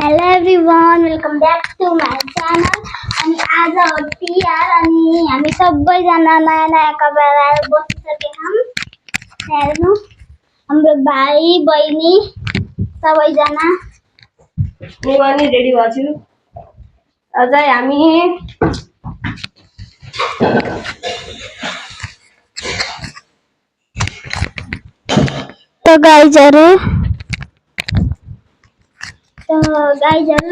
Hello everyone, welcome back to my channel. अनि आज हो तिहार अनि हामी सबैजना नयाँ नयाँ कपडा लगाएर बसिसकेका छौँ। हेर्नु, हाम्रो भाइ बहिनी सबैजना म पनि रेडी भएको छु। अझै हामी गाइजहरू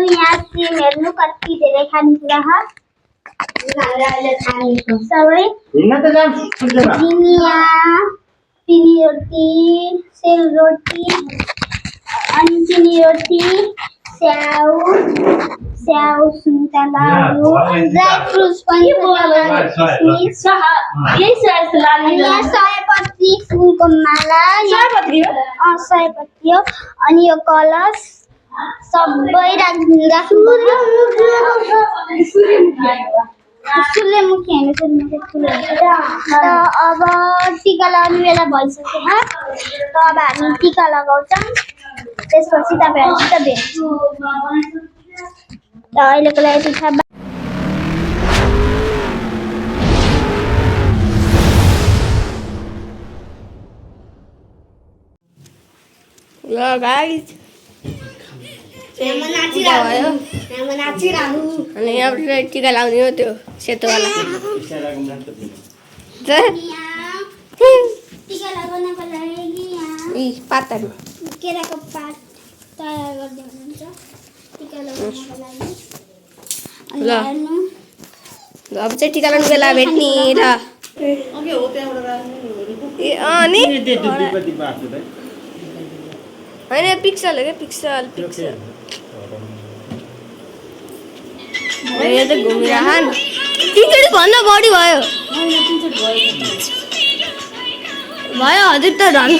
यहाँ सिम हेर्नु कति धेरै खानेकुरा छ। सबै चिनिया, चिनी रोटी, सेलरोटी, अनि चिनी रोटी, स्याउ, सुन्तलाहरू, ड्राई फ्रुट्स पनि किसमिस, यहाँ सयपत्री फुलको माला, सयपत्री हो, अनि यो कलश सबै सूर्यमुखी होइन, अब टिका लगाउने बेला भइसक्यो। अब हामी टिका लगाउँछौँ, त्यसपछि तपाईँहरूसित भेट्छु। अहिलेको लागि यति छ। ल गाइस अनि यहाँबाट टिका लाउने हो त्यो सेतोवाला। टिका लगाउनको लागि पातहरू केराको पात तयार गर्दै हुनुहुन्छ टिका लगाउनको लागि। अनि हेर्नु, अब चाहिँ टिका लगाउने बेला भेट्ने ल। अनि होइन पिक्सल हो क्या, पिक्सल यो त घुमिरहन्। तिनचोटि भन्दा बढी भयो हजुर त धन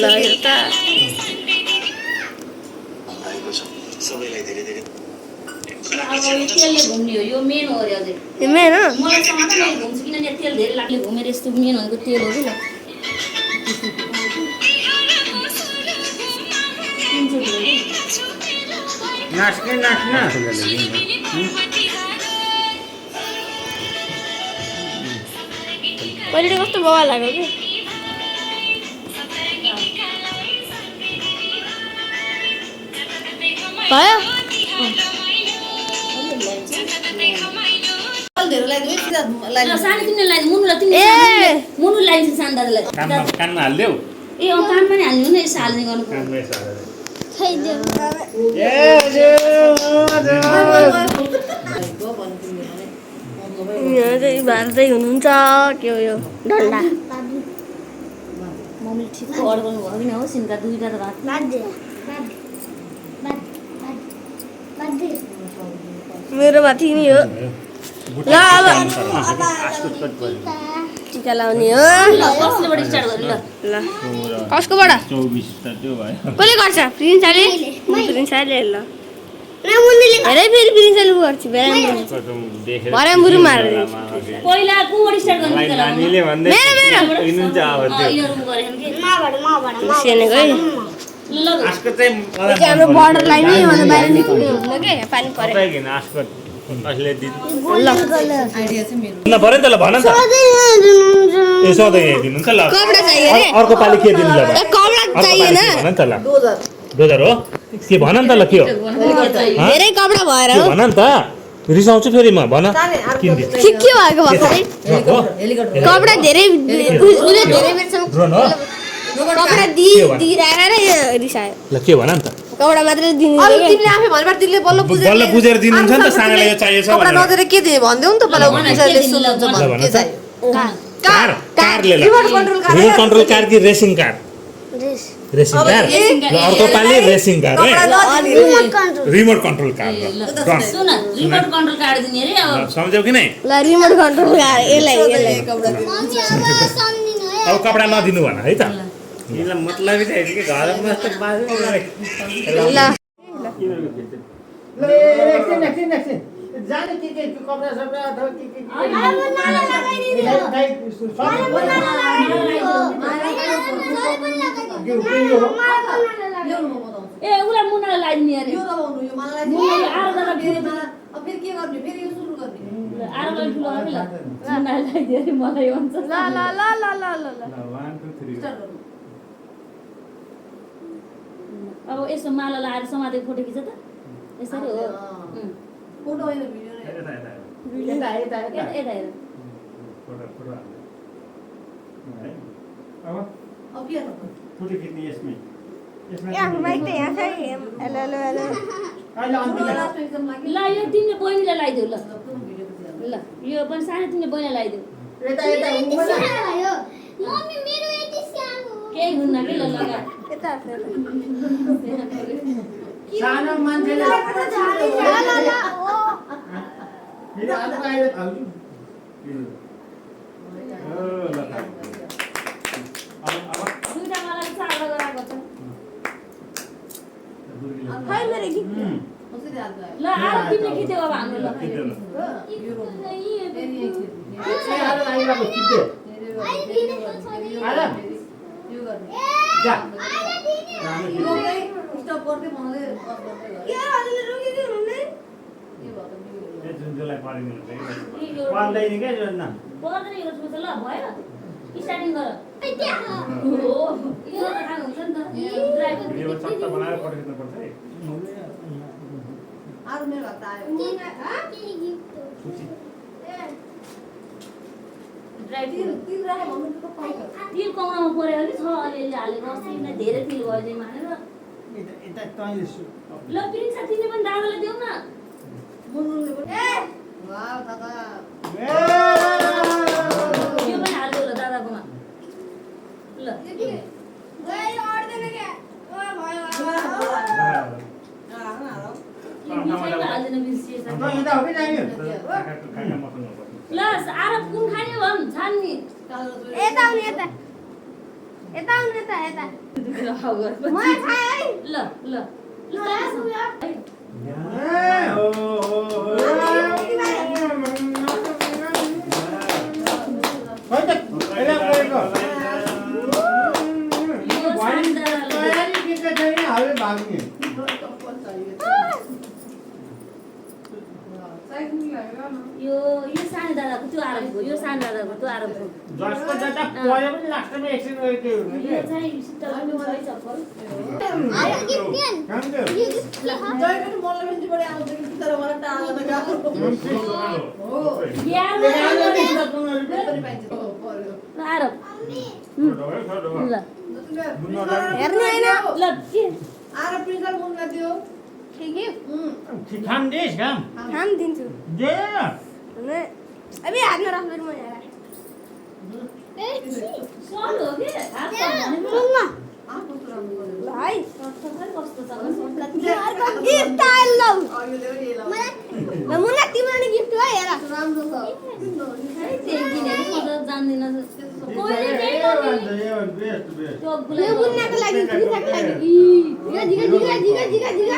ल एउटा तेलले घुम्ने हो, यो मेन हो अरे। अझै यो मेन हो, मलाई समात्न घुम्छ किनभने तेल धेरै लाग्ने घुमेर यस्तो मेन भनेको तेल हो कि ल। पहिले कस्तो बवा लाग्यो कि भयो। सानो तिमीले लगाइदिनु, मुनुलाई तिमीले मुनु लगाइदिन्छ सानो दाजुलाई। कानमा हाल्देऊ। ए कान पनि हाल्नु न, यसो हाल्ने गर्नु पर्यो। यहाँ चाहिँ भाँच्दै हुनुहुन्छ के हो यो डन्डा। मम्मीले ठिकको अड्काउनु भयो कि न हो, सिनका दुईवटा त भात मेरो माथि नि हो। ल अब टिका लाउने हो। कसलेबाट स्टार्ट गरौँ ल। कसकोबाट 24 त त्यो भयो। कसले गर्छ? प्रिन्सले ल हेरै फेरि प्रिन्सले गर्छु भरे मुरु मारेर पहिला कोबाट स्टार्ट गर्नु त? नानीले भन्दै हिँड्नुहुन्छ अब त्यो यिनीहरु गरेन के सेनेको है। ल आस्को चाहिँ हाम्रो बर्डर लाइन नै भन्दा बाहिर निक्ल्नु हुन्न के पानी परे परेकिन आस्को कसले दिन ल आइडिया चाहिँ मेरो ल भरे त ल भन त ए सधैँ दिनुहुन्छ ल कपडा चाहियो रे अर्को पाली के दिनु ल ए कपडा चाहिएन भन त ल 2000 हो के भन नि त ल के हो धेरै कपडा भएर के हो भन नि त रिसाउँछु फेरि म भन किन दि के भएको भर्खरै कपडा धेरै उले धेरै बेरसम्म ड्रोन हो कपडा दिइराखेर रिसायो ल के भन नि त कपडा मात्रै दिनु अब तिमीले आफै भनेर तिमीले बल्ल बल्ल बुझेर दिनुहुन्छ नि त सानाले यो चाहिएको छ कपडा भनेर नदिएर के दिए भन्देऊ नि त पहिला उनीहरूले सुन्नुहुन्छ भने के चाहियो कार कारले ल remote control car remote control car कि रेसिङ कार रेसिङ कार ल अर्को पाली रेसिङ कार है रिमोट कन्ट्रोल कार ल सुन रिमोट कन्ट्रोल कार्ड दिने रे अब सम्झ्यौ कि नै ल रिमोट कन्ट्रोल यसलाई अब कपडा नदिनु भन है त यसलाई मतलब चाहिँ के घरमा त बाजे ल एकछिन जाने के कपडा सपडा अथवा के के उयो हो ल्याउनु म बताउँछु ए उसलाई मुनालाई लगाइदिने अरे यो दबाउनु यो मलाई मुनाले आएर गर्दा फेरि मलाई अब फेरि के गर्ने फेरि यो सुरु गर्ने आएर गर्दा ठुलो गर्ने ल मुनालाई लगाइदिए अरे मलाई भन्छ ल ल ल ल ल ल ल 1 2 3 स्टार्ट गर्नु अब यसो माला लगाएर समातेको फोटो खिच त यसरी हो फोटो होइन भिडियो नै यता यता यता यता यता यता हेर फोटो फोटो है अब अब के गर्नु फोटो खिच्ने यसमै यहाँ माइक त यहाँ छ है हेलो हेलो हेलो अहिले अन्तिम लास्ट एक्जाम लाग्यो ल यो तिमीले बहिनीलाई लगाइदेऊ ल भिडियो पछि ल यो पनि सानो तिमीले बहिनीलाई लगाइदेऊ यता यता भयो मम्मी मेरो यति सानो केही हुन्न कि ल लगा यता सानो मान्छेले ल ल ल ओ फेरि आज आएर आउँछु ओ ल अब दुईटा माला चारवटा गराएको छ खै मेरो गीत कसरी हाल्छ ल आएर तिमीले खिच्यौ अब हाम्रो ल फेरि ए आज आइरहेको खिच्दे यो गर्ने जा रोक्दै स्टप गर्दै बनाउँदै बस गर्दै गरे के हजुरले रोकिदिनु हुँदैन के भयो त ए जुन जसलाई पारिनु हुन्छ पाल्दैन क्या जोड्न पर्दैन यो सोच ल भयो स्टार्टिङ गर हो यो त खानु हुन्छ नि त ड्राइभर भिडियो सट्टा बनाएर फोटो खिच्नु पर्छ है अरू मेरो हात आयो ड्राइभर तिल राखे भन्नु त पाइन्छ तिल कौनामा पर्यो भने छ अलिअलि हालेको अस्ति नै धेरै तिल भयो जे मानेर यता तैँले ल प्रिन्स तिमीले पनि दादालाई देऊ न मुनुले पनि वाह दादा यो पनि हाल्देऊ ल दादाकोमा ल गयो अड्दैन के ओ भयो मिठाई हाल्दैन बिर्सिएछ तँ यता हो कि जाने काका मसँग पर्छ ल आएर कुन खाने भन् छान्नी यता आउनु यता यता आउनु यता यता म खाए है ल ल ल यो सानो दादाको त्यो आरामको यो सानो दादाको त्यो आरामको यो चाहिँ सिस्टरको छ है चप्पल जयको मलाई पनि बढी आउँछ कि तर मलाई टाढा त गाह्रो हो यार पनि पाइन्छ ल आराम ल हेर्नु हैन ल के आएर प्रिन्सर मुनलाई दियो ठीक है खाम देश खाम हम दिन्छु दे ने अबे हातमा राख्नु म यहाँ सल हो के हात भनेको सुन्न कस्तो राम्रो गर्यो ल है कस्तो छ तिमीहरुको गिफ्ट आइल लौ अघि ल्याउ नि यसलाई ल मुन्ना तिम्रो नि गिफ्ट हो हेर राम्रो छ त्यही किनेर सधैँ जान्दिन कोहीले केही गर्ने यो मुन्नाको लागि प्रिन्सको लागि यो जिगा जिगा जिगा जिगा जिगा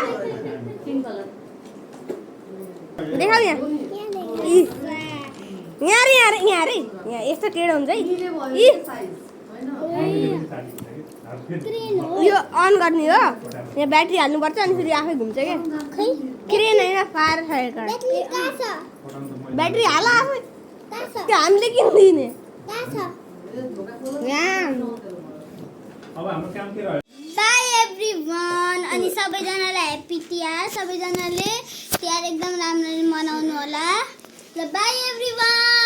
पिङ्क कलर देखाउ यहाँ यहाँ रे यहाँ रे यहाँ रे यहाँ यस्तो टेढो हुन्छ है दिले भयो इ साइज हैन यो अन गर्ने हो यहाँ ब्याट्री हाल्नुपर्छ अनि फेरि आफै घुम्छ क्या क्रेन होइन फायर फायर ब्याट्री हाल आफै त्यो हामीले किन्दिने यहाँ अब हाम्रो काम के रह्यो बाई एभ्रिवान अनि सबैजनालाई ह्याप्पी तिहार सबैजनाले तिहार एकदम राम्ररी मनाउनु होला ल बाई एभ्रिवान